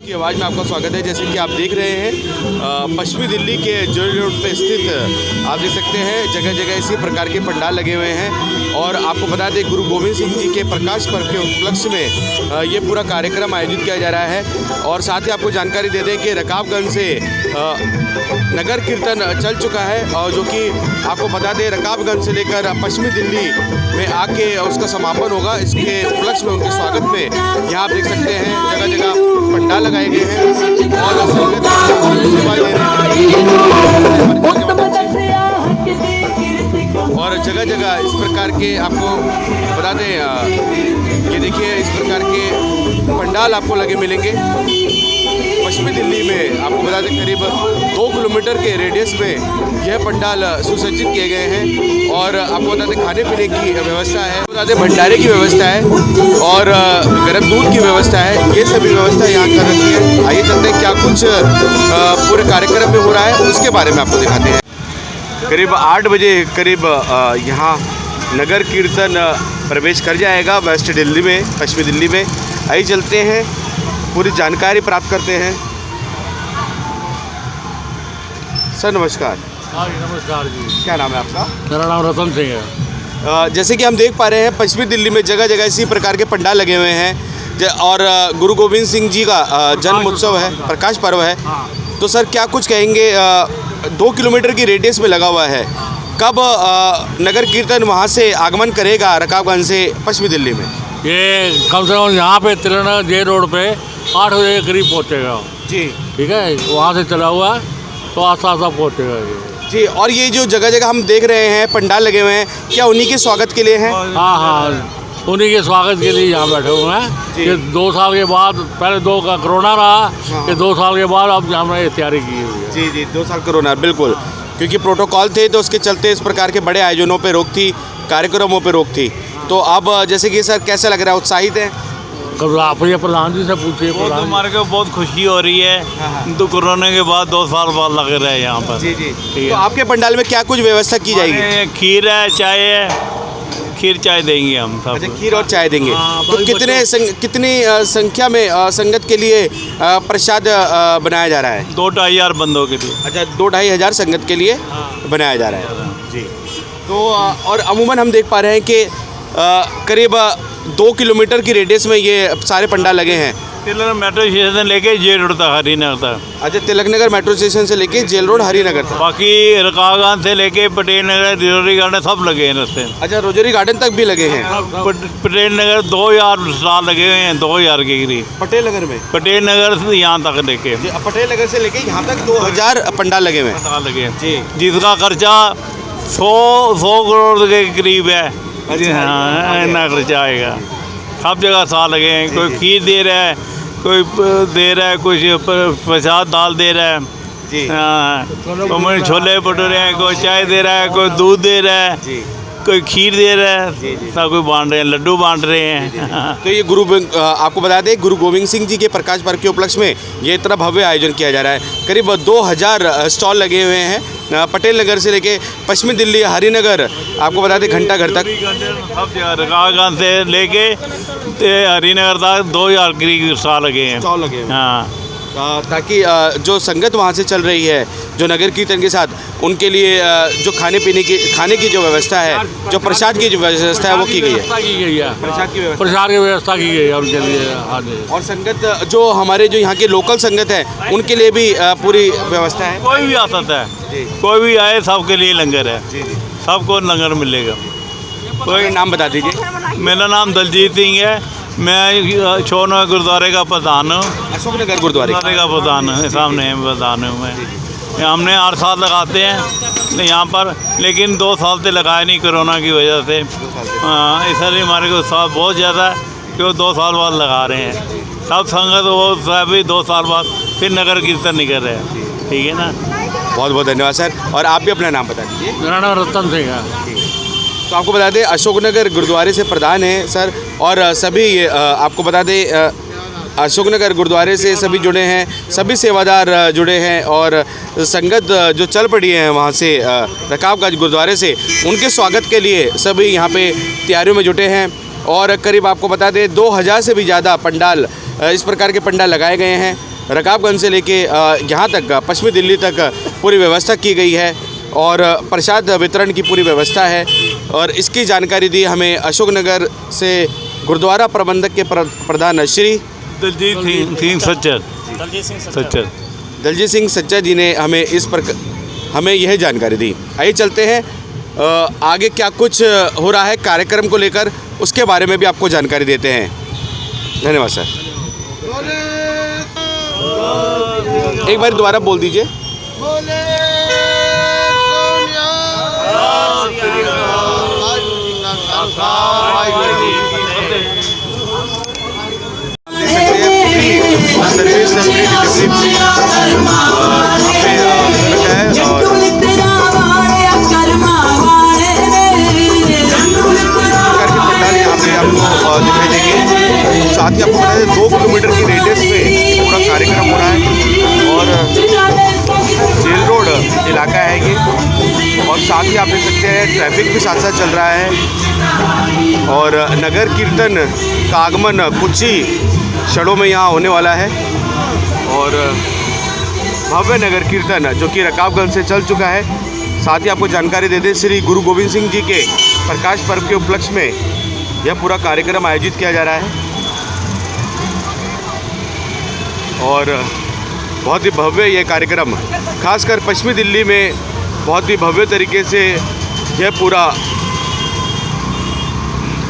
की आवाज़ में आपका स्वागत है। जैसे कि आप देख रहे हैं पश्चिमी दिल्ली के जोरी रोड पे स्थित आप देख सकते हैं जगह जगह इसी प्रकार के पंडाल लगे हुए हैं। और आपको बता दें गुरु गोविंद सिंह जी के प्रकाश पर्व के उपलक्ष्य में ये पूरा कार्यक्रम आयोजित किया जा रहा है। और साथ ही आपको जानकारी दे दें कि रकाबगंज से नगर कीर्तन चल चुका है और जो कि आपको बता दें रकाबगंज से लेकर पश्चिमी दिल्ली में आके उसका समापन होगा। इसके उपलक्ष्य में उनके स्वागत में यहाँ आप देख सकते हैं जगह जगह पंडाल लगाए गए हैं और जगह जगह इस प्रकार के आपको बता दें ये देखिए इस प्रकार के पंडाल आपको लगे मिलेंगे। पश्चिमी दिल्ली में आपको बता दें करीब 2 किलोमीटर के रेडियस में यह पंडाल सुसज्जित किए गए हैं। और आपको बता दें खाने पीने की व्यवस्था है, बता दें भंडारे की व्यवस्था है और गर्म दूध की व्यवस्था है। ये सभी व्यवस्था यहाँ कर रखी है। आइए चलते हैं क्या कुछ पूरे कार्यक्रम में हो रहा है उसके बारे में आपको दिखाते हैं। करीब 8 बजे करीब यहाँ नगर कीर्तन प्रवेश कर जाएगा वेस्ट दिल्ली में, पश्चिमी दिल्ली में। आइए चलते हैं पूरी जानकारी प्राप्त करते हैं। सर नमस्कार। हाँ जी नमस्कार जी। क्या नाम है आपका? मेरा नाम रतन सिंह है। जैसे कि हम देख पा रहे हैं पश्चिमी दिल्ली में जगह जगह इसी प्रकार के पंडाल लगे हुए हैं और गुरु गोविंद सिंह जी का जन्म उत्सव है, प्रकाश पर्व है। तो सर क्या कुछ कहेंगे? 2 किलोमीटर की रेडियस में लगा हुआ है। कब नगर कीर्तन वहाँ से आगमन करेगा रकाबगंज से पश्चिमी दिल्ली में? ये कम से कम यहाँ पे तिलना जे रोड पे 8 बजे के करीब पहुँचेगा जी। ठीक है, वहाँ से चला हुआ है तो आस्ता आस्ता पहुँचेगा ये जी। और ये जो जगह जगह हम देख रहे हैं पंडाल लगे हुए हैं, क्या उन्हीं के स्वागत के लिए हैं? हाँ, उन्हीं के स्वागत के लिए यहाँ बैठे हुए हैं कि 2 साल के बाद, पहले 2 का कोरोना रहा कि 2 साल के बाद अब हमने ये तैयारी की हुई है। जी 2 साल कोरोना, बिल्कुल, क्योंकि प्रोटोकॉल थे तो उसके चलते इस प्रकार के बड़े आयोजनों पे रोक थी, कार्यक्रमों पे रोक थी। तो अब जैसे कि सर कैसा लग रहा है, उत्साहित है? कब आप ये प्रधान जी से पूछिए। हमारे को बहुत खुशी हो रही है। तो कोरोना के बाद 2 साल बाद लग रहा है यहाँ पर। जी। तो आपके पंडाल में क्या कुछ व्यवस्था की जाएगी? खीर है, चाय है, खीर चाय देंगे हम सब। अच्छा, खीर और चाय देंगे। तो कितनी संख्या में संगत के लिए प्रसाद बनाया जा रहा है? 2-2.5 हज़ार बंदों के लिए। अच्छा, 2-2.5 हज़ार संगत के लिए बनाया जा रहा है जी। तो और अमूमन हम देख पा रहे हैं कि करीब 2 किलोमीटर की रेडियस में ये सारे पंडाल लगे हैं। तिलक मेट्रो स्टेशन से लेके जेल रोड तक, हरिनगर तक। अच्छा, तिलक नगर मेट्रो स्टेशन से लेके जेल रोड हरिनगर तक। बाकी रकाबगंज से लेके पटेल नगर, रोजरी गार्डन सब लगे हैं रास्ते। अच्छा, रोजरी गार्डन तक भी लगे हैं। पटेल नगर 2000 स्टॉल लगे हुए हैं, 2000 के करीब। पटेल नगर में? पटेल नगर से यहाँ तक लेके, पटेल नगर से लेके यहाँ तक 2000 पंडाल लगे हुए हैं लगे जी, जिसका खर्चा 100 करोड़ के करीब है। हाँ, इतना खर्चा आएगा। सब जगह साल लगे हैं। कोई खीर दे रहा है, कोई दे रहा है, कुछ प्रसाद दाल दे रहा है जी। हाँ, कोई छोले भटूरे हैं, कोई चाय दे रहा है, कोई दूध दे रहा है जी, कोई खीर दे रहा है, सब कोई बांट रहे हैं, लड्डू बांट रहे हैं। तो ये आपको बता दें गुरु गोविंद सिंह जी के प्रकाश पर्व के उपलक्ष्य में ये इतना भव्य आयोजन किया जा रहा है। करीब 2000 स्टॉल लगे हुए हैं पटेल नगर से लेके पश्चिमी दिल्ली, हरिनगर, आपको बता दें घंटा घर तक सब जगह, रकाबगंज से लेके हरिनगर तक 2000 करीब स्टॉल लगे हैं। हाँ, ताकि जो संगत वहाँ से चल रही है जो नगर कीर्तन के साथ, उनके लिए जो खाने की जो व्यवस्था है, जो प्रसाद की जो व्यवस्था है वो की गई है। प्रसाद की व्यवस्था की गई है उनके लिए। और संगत जो हमारे जो यहाँ के लोकल संगत है उनके लिए भी पूरी व्यवस्था है। कोई भी आ सकता है, कोई भी आए, सबके लिए लंगर है। सबको लंगर मिलेगा। कोई नाम बता दीजिए। मेरा नाम दलजीत सिंह है। मैं छोनगर गुरुद्वारे का प्रधान हूँ। अशोकनगर गुरुद्वारे का प्रधान है, सामने प्रधान हूँ मैं। हमने 8 साल लगाते हैं यहाँ पर, लेकिन 2 साल से लगाए नहीं कोरोना की वजह से। इसलिए हमारे को उत्साह बहुत ज़्यादा है कि वो 2 साल बाद लगा रहे हैं। सब संगत वो सभी 2 साल बाद फिर नगर कीर्तन निकल रहे हैं। ठीक है ना। बहुत बहुत धन्यवाद सर। और आप भी अपना नाम बता दीजिए। मेरा नाम रतन सिंह है। तो आपको बता दें अशोकनगर गुरुद्वारे से प्रधान हैं सर, और सभी आपको बता दें अशोकनगर गुरुद्वारे से सभी जुड़े हैं, सभी सेवादार जुड़े हैं और संगत जो चल पड़ी है वहाँ से रकाबगंज गुरुद्वारे से, उनके स्वागत के लिए सभी यहाँ पे तैयारियों में जुटे हैं। और करीब आपको बता दें 2000 से भी ज़्यादा पंडाल, इस प्रकार के पंडाल लगाए गए हैं। रकाबगंज से लेके यहाँ तक पश्चिमी दिल्ली तक पूरी व्यवस्था की गई है और प्रसाद वितरण की पूरी व्यवस्था है। और इसकी जानकारी दी हमें अशोकनगर से गुरुद्वारा प्रबंधक के प्रधान श्री दलजीत सिंह सच्चर दलजीत सिंह सच्चा जी ने हमें यह जानकारी दी। आइए चलते हैं आगे क्या कुछ हो रहा है कार्यक्रम को लेकर, उसके बारे में भी आपको जानकारी देते हैं। धन्यवाद सर। एक बार दोबारा बोल दीजिए। साथ ही आपको बताया 2 किलोमीटर की रेडियस में पूरा कार्यक्रम हो रहा है और जेल रोड इलाका है ये। और साथ ही आप देख सकते हैं ट्रैफिक भी साथ साथ चल रहा है और नगर कीर्तन का आगमन कुछ ही क्षणों में यहाँ होने वाला है। और भव्य नगर कीर्तन जो कि रकाबगंज से चल चुका है। साथ ही आपको जानकारी देते श्री गुरु गोविंद सिंह जी के प्रकाश पर्व के उपलक्ष्य में यह पूरा कार्यक्रम आयोजित किया जा रहा है और बहुत ही भव्य यह कार्यक्रम खासकर पश्चिमी दिल्ली में बहुत ही भव्य तरीके से यह पूरा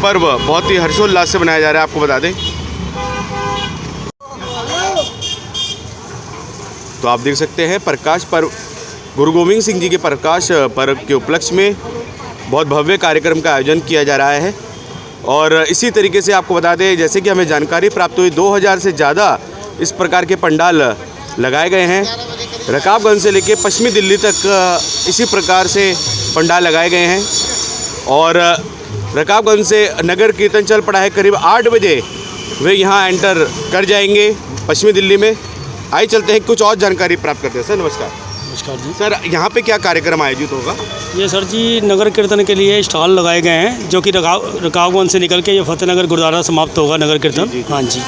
पर्व बहुत ही हर्षोल्लास से मनाया जा रहा है। आपको बता दें तो आप देख सकते हैं प्रकाश पर्व गुरु गोविंद सिंह जी के प्रकाश पर्व के उपलक्ष्य में बहुत भव्य कार्यक्रम का आयोजन किया जा रहा है। और इसी तरीके से आपको बता दें जैसे कि हमें जानकारी प्राप्त हुई 2000 से ज़्यादा इस प्रकार के पंडाल लगाए गए हैं। रकाबगंज से लेकर पश्चिमी दिल्ली तक इसी प्रकार से पंडाल लगाए गए हैं और रकाबगंज से नगर कीर्तन चल पड़ा है। करीब 8 बजे वे यहाँ एंटर कर जाएंगे पश्चिमी दिल्ली में। आइए चलते हैं कुछ और जानकारी प्राप्त करते हैं। सर नमस्कार। नमस्कार जी। सर यहाँ पे क्या कार्यक्रम आयोजित होगा? ये सर जी नगर कीर्तन के लिए स्टॉल लगाए गए हैं जो कि रकाबगंज से निकल के ये फतेहनगर गुरुद्वारा समाप्त होगा नगर कीर्तन। हाँ जी।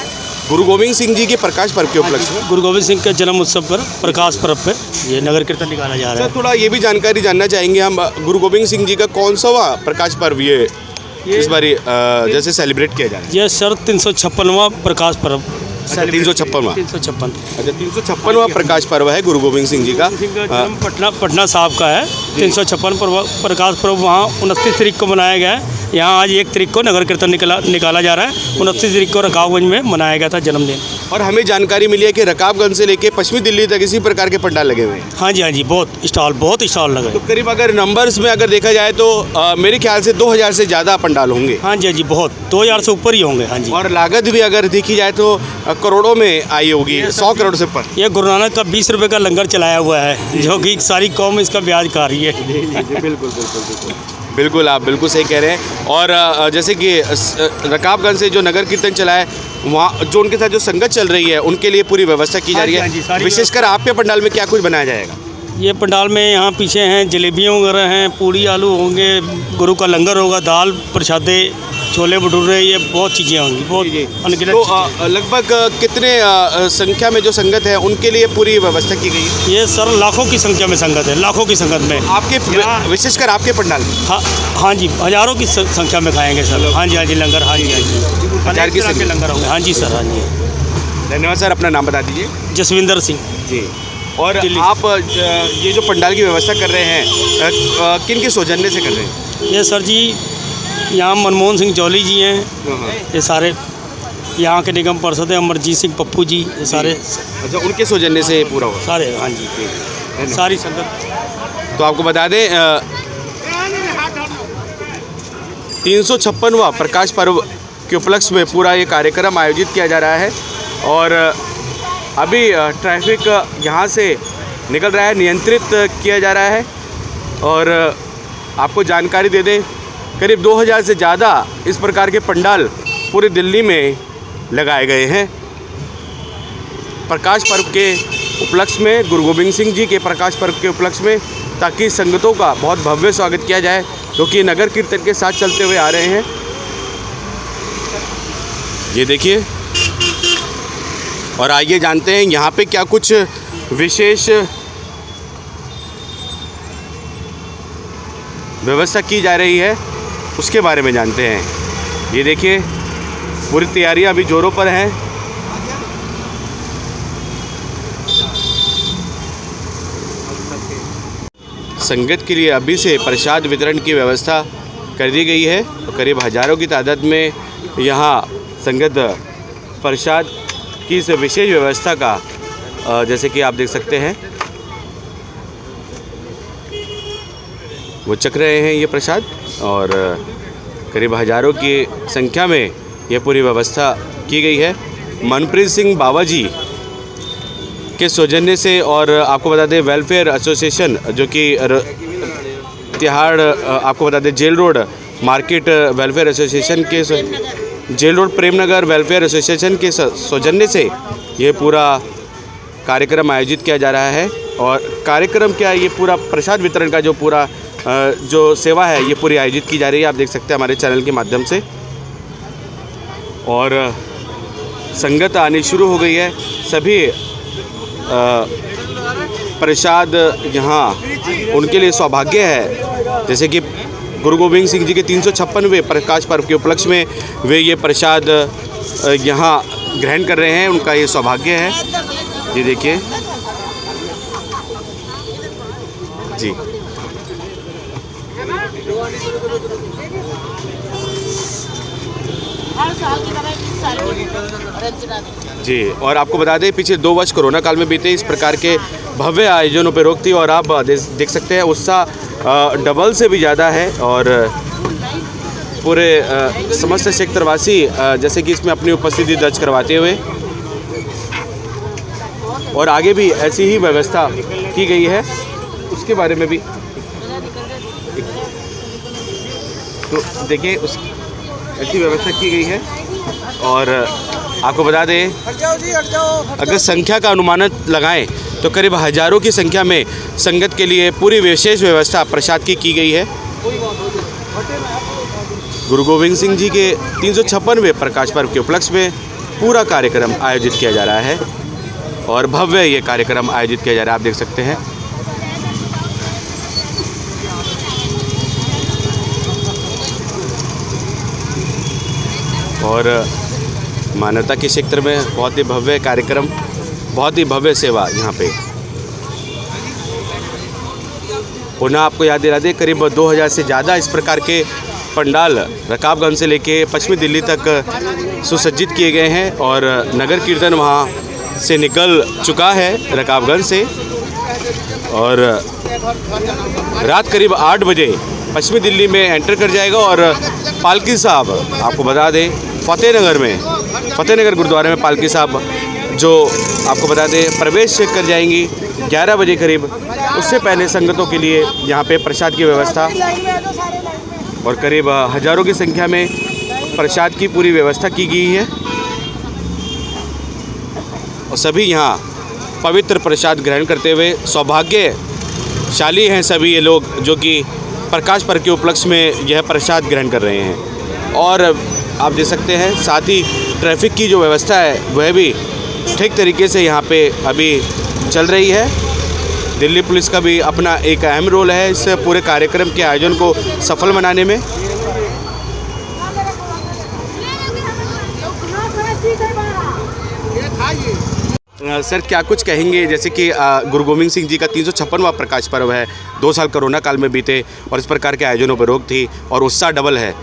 गुरु गोविंद सिंह जी के प्रकाश पर्व के उपलक्ष्य में गुरु गोविंद सिंह के जन्म उत्सव पर प्रकाश पर्व पे ये नगर कीर्तन निकाला जा रहा है। सर थोड़ा ये भी जानकारी जानना चाहेंगे हम गुरु गोविंद सिंह जी का कौन सा प्रकाश पर्व ये इस बारी जैसे सेलिब्रेट किया जा रहा है? ये सर 356वां प्रकाश पर्व। 356वां 356 अच्छा 356वां प्रकाश पर्व है गुरु गोविंद सिंह जी का। जन्म पटना साहब का है। 356 प्रकाश पर्व वहाँ 29 तारीख को मनाया गया है। यहाँ आज 1 तारीख को नगर कीर्तन निकाला जा रहा है। 29 तारीख को रकाबगंज में मनाया गया था जन्मदिन। और हमें जानकारी मिली है कि रकाबगंज से लेके पश्चिमी दिल्ली तक इसी प्रकार के पंडाल लगे हुए हैं। हाँ जी बहुत स्टॉल लगे। तो करीब अगर नंबर्स में अगर देखा जाए तो मेरे ख्याल से 2000 से ज़्यादा पंडाल होंगे। हाँ जी बहुत 2000 से ऊपर ही होंगे। हाँ जी। और लागत भी अगर देखी जाए तो करोड़ों में आई होगी, 100 करोड़ से ऊपर। ये गुरु नानक का 20 रुपये का लंगर चलाया हुआ है जो कि सारी कौम इसका ब्याज खा रही है। बिल्कुल आप बिल्कुल सही कह रहे हैं। और जैसे कि रकाबगंज से जो नगर कीर्तन चला है वहाँ जो उनके साथ जो संगत चल रही है उनके लिए पूरी व्यवस्था की जा रही है। विशेषकर आपके पंडाल में क्या कुछ बनाया जाएगा? ये पंडाल में यहाँ पीछे हैं जलेबियाँ वगैरह हैं, पूड़ी आलू होंगे, गुरु का लंगर होगा, दाल प्रसादे, छोले भटूरे, ये बहुत चीज़ें होंगी, बहुत अनगिनत। तो लगभग कितने संख्या में जो संगत है उनके लिए पूरी व्यवस्था की गई है? ये सर लाखों की संख्या में संगत है, लाखों की संगत में। आपके विशेषकर आपके पंडाल में? हाँ जी हज़ारों की संख्या में खाएंगे सर। हाँ जी लंगर। हाँ जी 1000 की संख्या लंगर होंगे। हाँ जी सर। हाँ जी धन्यवाद सर। अपना नाम बता दीजिए। जसविंदर सिंह जी। और आप ये जो पंडाल की व्यवस्था कर रहे हैं किन के सौजन्य से कर रहे हैं? ये सर जी यहाँ मनमोहन सिंह जौली जी हैं, ये सारे यहाँ के निगम पार्षद हैं, अमरजीत सिंह पप्पू जी, ये सारे। अच्छा उनके सौजन्य से पूरा हुआ सारे? हाँ जी सारी संगत। तो आपको बता दें 356वां प्रकाश पर्व के उपलक्ष्य में पूरा ये कार्यक्रम आयोजित किया जा रहा है। और अभी ट्रैफिक यहाँ से निकल रहा है, नियंत्रित किया जा रहा है। और आपको जानकारी दे दें करीब 2000 से ज़्यादा इस प्रकार के पंडाल पूरी दिल्ली में लगाए गए हैं प्रकाश पर्व के उपलक्ष्य में, गुरु गोविंद सिंह जी के प्रकाश पर्व के उपलक्ष्य में, ताकि संगतों का बहुत भव्य स्वागत किया जाए जो कि नगर कीर्तन के साथ चलते हुए आ रहे हैं। ये देखिए। और आइए जानते हैं यहाँ पे क्या कुछ विशेष व्यवस्था की जा रही है, उसके बारे में जानते हैं। ये देखिए पूरी तैयारियां अभी जोरों पर हैं। संगत के लिए अभी से प्रसाद वितरण की व्यवस्था कर दी गई है। तो करीब हज़ारों की तादाद में यहाँ संगत प्रसाद की इस विशेष व्यवस्था का जैसे कि आप देख सकते हैं वो चख रहे हैं ये प्रसाद, और करीब हज़ारों की संख्या में ये पूरी व्यवस्था की गई है। मनप्रीत सिंह बाबा जी के सौजन्य से, और आपको बता दें वेलफेयर एसोसिएशन जो कि तिहाड़ आपको बता दें Jail Road Market Welfare Association के Jail Road Premnagar Welfare Association के सौजन्य से ये पूरा कार्यक्रम आयोजित किया जा रहा है। और कार्यक्रम क्या, ये पूरा प्रसाद वितरण का जो पूरा जो सेवा है ये पूरी आयोजित की जा रही है। आप देख सकते हैं हमारे चैनल के माध्यम से, और संगत आनी शुरू हो गई है। सभी प्रसाद यहाँ उनके लिए सौभाग्य है, जैसे कि गुरु गोविंद सिंह जी के 356वें प्रकाश पर्व के उपलक्ष्य में वे ये प्रसाद यहाँ ग्रहण कर रहे हैं, उनका ये सौभाग्य है। ये देखिए जी, जी। और आपको बता दें पिछले 2 वर्ष कोरोना काल में बीते, इस प्रकार के भव्य आयोजनों पर रोक थी, और आप देख सकते हैं उत्साह डबल से भी ज़्यादा है। और पूरे समस्त क्षेत्रवासी जैसे कि इसमें अपनी उपस्थिति दर्ज करवाते हुए, और आगे भी ऐसी ही व्यवस्था की गई है, उसके बारे में भी तो देखिए ऐसी व्यवस्था की गई है। और आपको बता दें अगर संख्या का अनुमान लगाएं तो करीब हज़ारों की संख्या में संगत के लिए पूरी विशेष व्यवस्था प्रसाद की गई है। गुरु गोविंद सिंह जी के 356वें प्रकाश पर्व के उपलक्ष्य में पूरा कार्यक्रम आयोजित किया जा रहा है, और भव्य ये कार्यक्रम आयोजित किया जा रहा है, आप देख सकते हैं। और मानवता के क्षेत्र में बहुत ही भव्य कार्यक्रम, बहुत ही भव्य सेवा यहाँ पे। पुनः आपको याद दिला दें करीब 2000 से ज़्यादा इस प्रकार के पंडाल रकाबगंज से लेके पश्चिमी दिल्ली तक सुसज्जित किए गए हैं, और नगर कीर्तन वहाँ से निकल चुका है रकाबगंज से, और रात करीब 8 बजे पश्चिमी दिल्ली में एंटर कर जाएगा। और पालकी साहब आपको बता दें फतेहनगर गुरुद्वारे में पालकी साहब जो आपको बता दें प्रवेश कर जाएंगी 11 बजे करीब। उससे पहले संगतों के लिए यहाँ पे प्रसाद की व्यवस्था, और करीब हज़ारों की संख्या में प्रसाद की पूरी व्यवस्था की गई है, और सभी यहाँ पवित्र प्रसाद ग्रहण करते हुए सौभाग्यशाली हैं सभी ये लोग जो कि प्रकाश पर्व के उपलक्ष्य में यह प्रसाद ग्रहण कर रहे हैं। और आप देख सकते हैं साथ ही ट्रैफिक की जो व्यवस्था है वह भी ठीक तरीके से यहाँ पे अभी चल रही है। दिल्ली पुलिस का भी अपना एक अहम रोल है इस पूरे कार्यक्रम के आयोजन को सफल बनाने में। सर क्या कुछ कहेंगे, जैसे कि गुरु गोविंद सिंह जी का 356वां प्रकाश पर्व है, 2 साल कोरोना काल में बीते और इस प्रकार के आयोजनों पर रोक थी और उत्साह डबल है,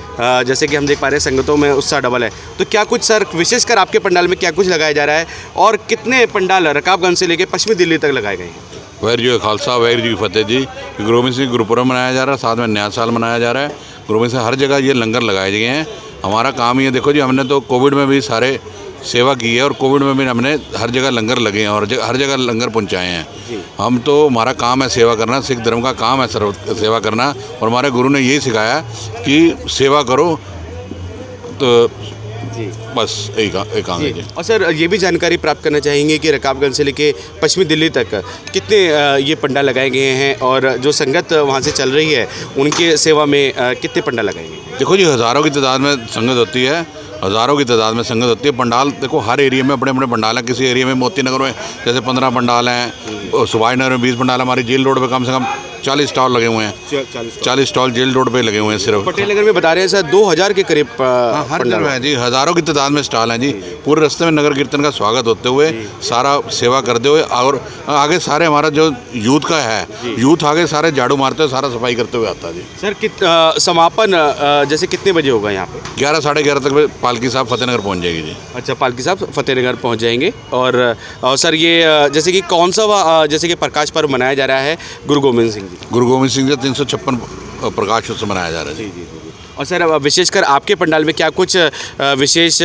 जैसे कि हम देख पा रहे हैं संगतों में उत्साह डबल है, तो क्या कुछ सर विशेषकर आपके पंडाल में क्या कुछ लगाया जा रहा है और कितने पंडाल रकाबगंज से लेकर पश्चिमी दिल्ली तक लगाए गए हैं? वाहिगुरू जी का खालसा वाहिगुरू जी की फतेह जी। गुरु गोविंद सिंह गुरुपुरब मनाया जा रहा है, साथ में नया साल मनाया जा रहा है। गुरु गोविंद सिंह हर जगह ये लंगर लगाए गए हैं। हमारा काम ये देखो जी, हमने तो कोविड में भी सारे सेवा की है और कोविड में भी हमने हर जगह लंगर लगे हैं और हर जगह लंगर पहुंचाए हैं। हम तो हमारा काम है सेवा करना, सिख धर्म का काम है सेवा करना, और हमारे गुरु ने यही सिखाया कि सेवा करो तो बस यही काम है जी। और सर ये भी जानकारी प्राप्त करना चाहेंगे कि रकाबगंज से लेके पश्चिमी दिल्ली तक कितने ये पंडाल लगाए गए हैं और जो संगत वहाँ से चल रही है उनके सेवा में कितने पंडाल लगाए गए? देखो जी, हज़ारों की तादाद में संगत होती है, हज़ारों की तादाद में संगत होती है। पंडाल देखो हर एरिया में अपने अपने पंडाल हैं। किसी एरिया में मोती नगर में जैसे 15 पंडाल हैं, सुभाष नगर में 20 पंडाल, हमारी जेल रोड पे कम से कम 40 स्टॉल लगे हुए हैं। 40 स्टॉल जेल रोड पे लगे हुए हैं सिर्फ। पटेल नगर में बता रहे हैं सर 2000 के करीब हर जगह है जी, हज़ारों की तादाद में स्टॉल हैं जी। पूरे रास्ते में नगर कीर्तन का स्वागत होते हुए, सारा सेवा करते हुए, और आगे सारे हमारा जो यूथ का है, यूथ आगे सारे झाड़ू मारते हुए, सारा सफाई करते हुए आता है जी। सर समापन जैसे कितने बजे होगा यहाँ पे? 11 साढ़े 11 तक पालकी साहब फतेहनगर पहुँच जाएगी जी। अच्छा, पालकी साहब फतेहनगर पहुँच जाएंगे। और सर ये जैसे कि कौन सा जैसे कि प्रकाश पर्व मनाया जा रहा है गुरु गोविंद सिंह जी? गुरु गोविंद सिंह जी 356 प्रकाश उत्सव मनाया जा रहा है जी। और सर विशेषकर आपके पंडाल में क्या कुछ विशेष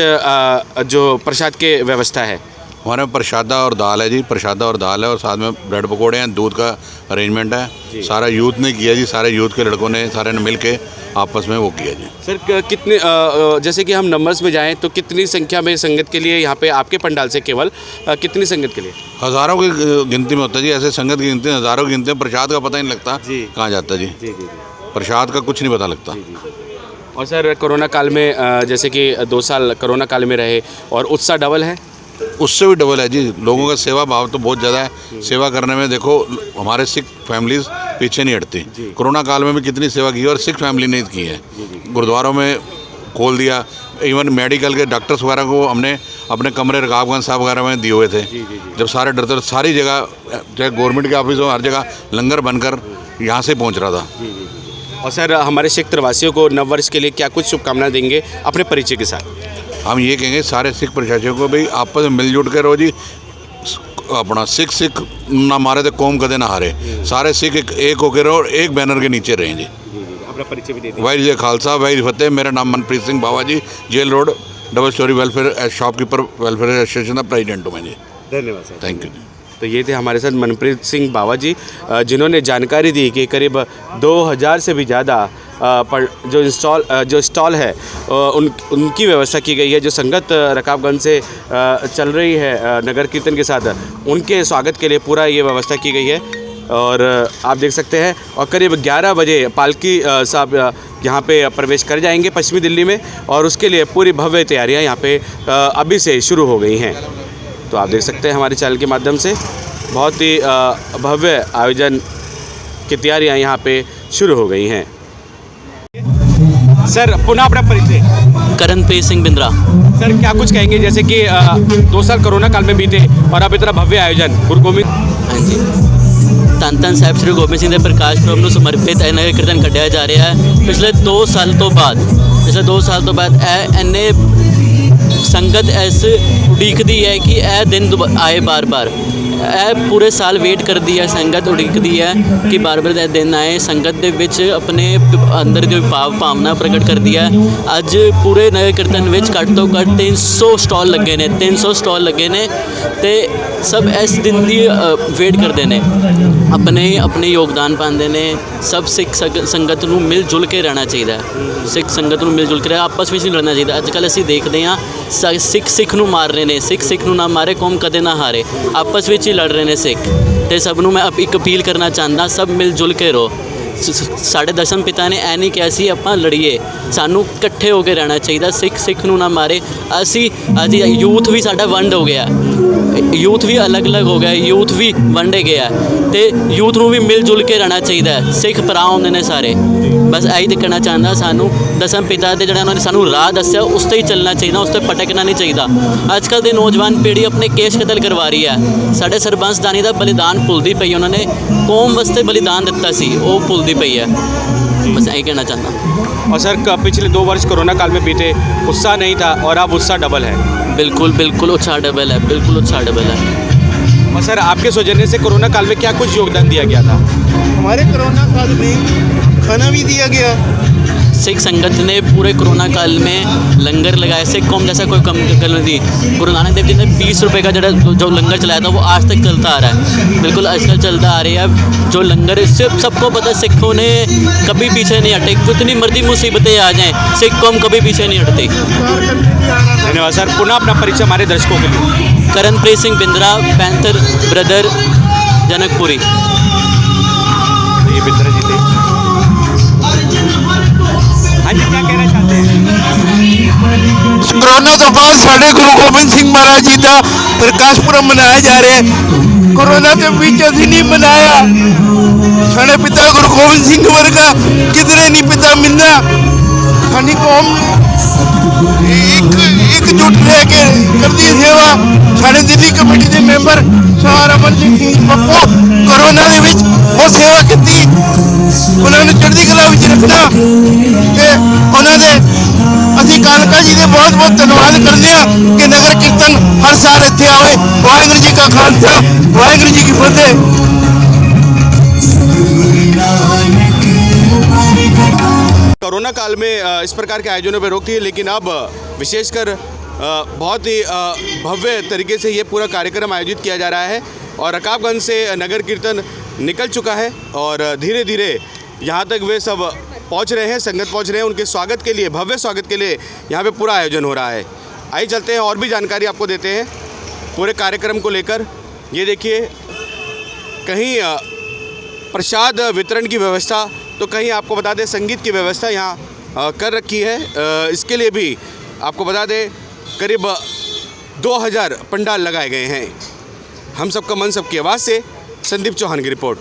जो प्रसाद के व्यवस्था है? हमारे प्रसादा और दाल है जी, प्रसादा और दाल है, और साथ में ब्रेड पकौड़े हैं, दूध का अरेंजमेंट है। सारा यूथ ने किया जी, सारे यूथ के लड़कों ने सारे ने मिल के आपस में वो किया जी। सर कितने जैसे कि हम नंबर्स में जाएं तो कितनी संख्या में संगत के लिए यहाँ पे आपके पंडाल से केवल कितनी संगत के लिए? हज़ारों की गिनती में होता है जी, ऐसे संगत की गिनती हज़ारों की गिनती में। प्रसाद का पता ही नहीं लगता कहाँ जाता है जी। प्रसाद का कुछ नहीं पता लगता। और सर कोरोना काल में जैसे कि 2 साल कोरोना काल में रहे और उत्साह डबल है? उससे भी डबल है जी। लोगों का सेवा भाव तो बहुत ज़्यादा है। सेवा करने में देखो हमारे सिख फैमिलीज पीछे नहीं हटती। कोरोना काल में भी कितनी सेवा की और सिख फैमिली ने की है। गुरुद्वारों में खोल दिया, इवन मेडिकल के डॉक्टर्स वगैरह को हमने अपने कमरे रकाबगंज साहब वगैरह में दिए हुए थे। जब सारे डरते, सारी जगह चाहे गवर्नमेंट के ऑफिस हो, हर जगह लंगर बनकर यहाँ से पहुँच रहा था। और सर हमारे सिख प्रवासियों को नव वर्ष के लिए क्या कुछ शुभकामनाएं देंगे अपने परिचय के साथ? हम ये कहेंगे सारे सिख प्रशासकों को भाई आपस में मिलजुल कर रहो जी। अपना सिख ना मारे तो कौम कदे ना हारे। सारे सिख एक होकर रहो और एक बैनर के नीचे रहें जी। अपना परिचय भी दे दें। वाहिगुरू जी खालसा वाहिगुरू फतेह। मेरा नाम Manpreet Singh Bawa ji, jail road double storey welfare shopkeeper welfare association का प्रेजिडेंट हूँ मैं जी। धन्यवाद सर। Thank you. तो ये थे हमारे साथ मनप्रीत सिंह बावा जी, जिन्होंने जानकारी दी कि करीब 2000 से भी ज़्यादा जो स्टॉल है उनकी व्यवस्था की गई है। जो संगत रकाबगंज से चल रही है नगर कीर्तन के साथ, उनके स्वागत के लिए पूरा ये व्यवस्था की गई है। और आप देख सकते हैं और करीब 11 बजे पालकी साहब यहाँ पे प्रवेश कर जाएंगे पश्चिमी दिल्ली में, और उसके लिए पूरी भव्य तैयारियाँ यहाँ पे अभी से शुरू हो गई हैं। तो आप देख सकते हैं हमारे चैनल के माध्यम से बहुत ही भव्य आयोजन की तैयारियां यहाँ पे शुरू हो गई हैं। सर पुनः अपना परिचय। करणप्रीत सिंह बिंद्रा। सर क्या कुछ कहेंगे, जैसे कि 2 साल कोरोना काल में बीते और अब इतना भव्य आयोजन गुरु गोविंद हाँ जी, ਧੰਨ ਧੰਨ ਸਾਹਿਬ ਸ੍ਰੀ ਗੋਬਿੰਦ ਸਿੰਘ ਦੇ ਪ੍ਰਕਾਸ਼ ਪੁਰਬ ਨੂੰ ਸਮਰਪਿਤ ਇਹ ਨਗਰ ਕੀਰਤਨ ਕੱਢਿਆ ਜਾ ਰਿਹਾ ਹੈ। ਪਿਛਲੇ 2 ਸਾਲ ਤੋਂ ਬਾਅਦ ਇਹ ਇੰਨੇ ਸੰਗਤ ਇਸ ਉਡੀਕਦੀ ਹੈ ਕਿ ਇਹ ਦਿਨ ਆਏ ਬਾਰ-ਬਾਰ। ਇਹ ਪੂਰੇ ਸਾਲ ਵੇਟ ਕਰਦੀ ਹੈ, ਸੰਗਤ ਉਡੀਕਦੀ ਹੈ ਕਿ ਬਾਰ-ਬਾਰ ਇਹ ਦਿਨ ਆਏ। ਸੰਗਤ ਦੇ ਵਿੱਚ ਆਪਣੇ ਅੰਦਰ ਦੀ ਭਾਵਨਾ ਪ੍ਰਗਟ ਕਰਦੀ ਹੈ। ਅੱਜ ਪੂਰੇ ਨਗਰ ਕੀਰਤਨ ਵਿੱਚ ਘੱਟ ਤੋਂ ਘੱਟ 300 ਸਟਾਲ ਲੱਗੇ ਨੇ, 300 ਸਟਾਲ ਲੱਗੇ ਨੇ ਤੇ ਸਭ ਇਸ ਦਿਨ ਦੀ ਵੇਟ ਕਰਦੇ ਨੇ, ਆਪਣੇ ਯੋਗਦਾਨ ਪਾਉਂਦੇ ਨੇ। ਸਭ ਸਿੱਖ ਸੰਗਤ ਨੂੰ ਮਿਲ ਜੁਲ ਕੇ ਰਹਿਣਾ ਚਾਹੀਦਾ ਹੈ। ਸਿੱਖ ਸੰਗਤ ਨੂੰ ਮਿਲ ਜੁਲ ਕੇ ਆਪਸ ਵਿੱਚ ਨਹੀਂ ਲੜਨਾ ਚਾਹੀਦਾ। ਅੱਜ ਕੱਲ੍ਹ ਅਸੀਂ ਦੇਖਦੇ ਹਾਂ ਸਿੱਖ ਨੂੰ ਮਾਰ ਰਹੇ ਨੇ, ਸਿੱਖ ਨੂੰ ਨਾ ਮਾਰੇ ਕੌਮ ਕਦੇ ਨਾ ਹਾਰੇ। ਆਪਸ ਵਿੱਚ ਹੀ ਲੜ ਰਹੇ ਨੇ ਸਿੱਖ। ਤੇ ਸਭ ਨੂੰ ਮੈਂ ਇੱਕ ਅਪੀਲ ਕਰਨਾ ਚਾਹੁੰਦਾ, ਸਭ ਮਿਲ ਜੁਲ ਕੇ ਰਹੋ। ਸਾਡੇ ਦਸਮ ਪਿਤਾ ਨੇ ਐ ਨਹੀਂ ਕਿਹਾ ਸੀ ਆਪਾਂ ਲੜੀਏ, ਸਾਨੂੰ ਇਕੱਠੇ ਹੋ ਕੇ ਰਹਿਣਾ ਚਾਹੀਦਾ। ਸਿੱਖ ਨੂੰ ਨਾ ਮਾਰੇ। ਅਸੀਂ ਅੱਜ ਯੂਥ ਵੀ ਸਾਡਾ ਵੰਡ ਹੋ ਗਿਆ, ਯੂਥ ਵੀ ਅਲੱਗ-ਅਲੱਗ ਹੋ ਗਿਆ, ਯੂਥ ਵੀ ਵੰਡੇ ਗਿਆ ਤੇ ਯੂਥ ਨੂੰ ਵੀ ਮਿਲ ਜੁਲ ਕੇ ਰਹਿਣਾ ਚਾਹੀਦਾ। ਸਿੱਖ ਭਰਾ ਹੁੰਦੇ ਨੇ ਸਾਰੇ। ਬਸ ਇਹੀ ਦੇਖਣਾ ਚਾਹੁੰਦਾ, ਸਾਨੂੰ ਦਸਮ ਪਿਤਾ ਦੇ ਜਿਹੜਾ ਉਹਨਾਂ ਨੇ ਸਾਨੂੰ ਰਾਹ ਦੱਸਿਆ ਉਸ 'ਤੇ ਹੀ ਚੱਲਣਾ ਚਾਹੀਦਾ, ਉਸ 'ਤੇ ਭਟਕਣਾ ਨਹੀਂ ਚਾਹੀਦਾ। ਅੱਜ ਕੱਲ੍ਹ ਦੀ ਨੌਜਵਾਨ ਪੀੜ੍ਹੀ ਆਪਣੇ ਕੇਸ਼ ਕਤਲ ਕਰਵਾ ਰਹੀ ਹੈ। ਸਾਡੇ ਸਰਬੰਸ ਦਾਨੀ ਦਾ ਬਲੀਦਾਨ ਭੁੱਲਦੀ ਪਈ। ਉਹਨਾਂ ਨੇ ਕੌਮ ਵਾਸਤੇ ਬਲੀਦਾਨ ਦਿੱਤਾ ਸੀ, ਉਹ ਭੁੱਲਦੀ ਪਈ ਹੈ। बस यही कहना चाहता। और सर पिछले 2 वर्ष कोरोना काल में बीते, उत्साह नहीं था और अब उत्साह डबल है। बिल्कुल उत्साह डबल है, बिल्कुल उत्साह डबल है। और सर आपके सौजन्य से कोरोना काल में क्या कुछ योगदान दिया गया था? हमारे कोरोना काल में खाना भी दिया गया। सिख संगत ने पूरे कोरोना काल में लंगर लगाए। सिख कौम जैसा कोई कम कर दी। गुरु नानक देव जी ने 20 रुपये का जो लंगर चलाया था वो आज तक चलता आ रहा है। बिल्कुल आजकल चलता आ रही है जो लंगर। इससे सबको पता सिखों ने कभी पीछे नहीं हटे। कितनी मर्जी मुसीबतें आ जाएं, सिख कौम कभी पीछे नहीं हटती। धन्यवाद सर। पुनः अपना परिचय हमारे दर्शकों के लिए। Karanpreet Singh Bindra, panther brother, Janakpuri. ये बिंद्रा जी थे। हाँ जी, क्या कहना चाहते हैं? कोरोना तो बाद साढ़े गुरु गोबिंद सिंह महाराज जी का प्रकाश पुरब मनाया जा रहा है। कोरोना के बीच अभी नहीं मनाया। साढ़े पिता गुरु गोबिंद सिंह वर्गा किधरे नहीं पिता मिलना। खानी कौम एकजुट रह के कर दी सेवा। साढ़े दिल्ली कमेटी के मैंबर रमन सिंह पप्पू कोरोना के बीच वो सेवा की। उन्होंने चढ़ती कला विच रखना ते उन्होंने ਅਸੀਂ ਕਾਲਕਾ ਜੀ ਦੇ ਬਹੁਤ ਬਹੁਤ ਧੰਨਵਾਦ ਕਰਦੇ ਹਾਂ ਕਿ ਨਗਰ ਕੀਰਤਨ ਹਰ ਸਾਲ ਇੱਥੇ ਆਵੇ। ਵਾਹਿਗੁਰੂ ਜੀ ਕਾ ਖਾਲਸਾ, ਵਾਹਿਗੁਰੂ ਜੀ ਕੀ ਫਤਿਹ। कोरोना काल में इस प्रकार के आयोजनों पर रोक थी, लेकिन अब विशेषकर बहुत ही भव्य तरीके से ये पूरा कार्यक्रम आयोजित किया जा रहा है और रकाबगंज से नगर कीर्तन निकल चुका है और धीरे धीरे यहाँ तक वे सब पहुँच रहे हैं, संगत पहुँच रहे हैं। उनके स्वागत के लिए, भव्य स्वागत के लिए यहाँ पे पूरा आयोजन हो रहा है। आइए चलते हैं और भी जानकारी आपको देते हैं पूरे कार्यक्रम को लेकर। ये देखिए, कहीं प्रसाद वितरण की व्यवस्था, तो कहीं आपको बता दें संगीत की व्यवस्था यहाँ कर रखी है। इसके लिए भी आपको बता दें करीब 2000 पंडाल लगाए गए हैं। हम सबका मन सबकी आवाज़ से संदीप चौहान की रिपोर्ट।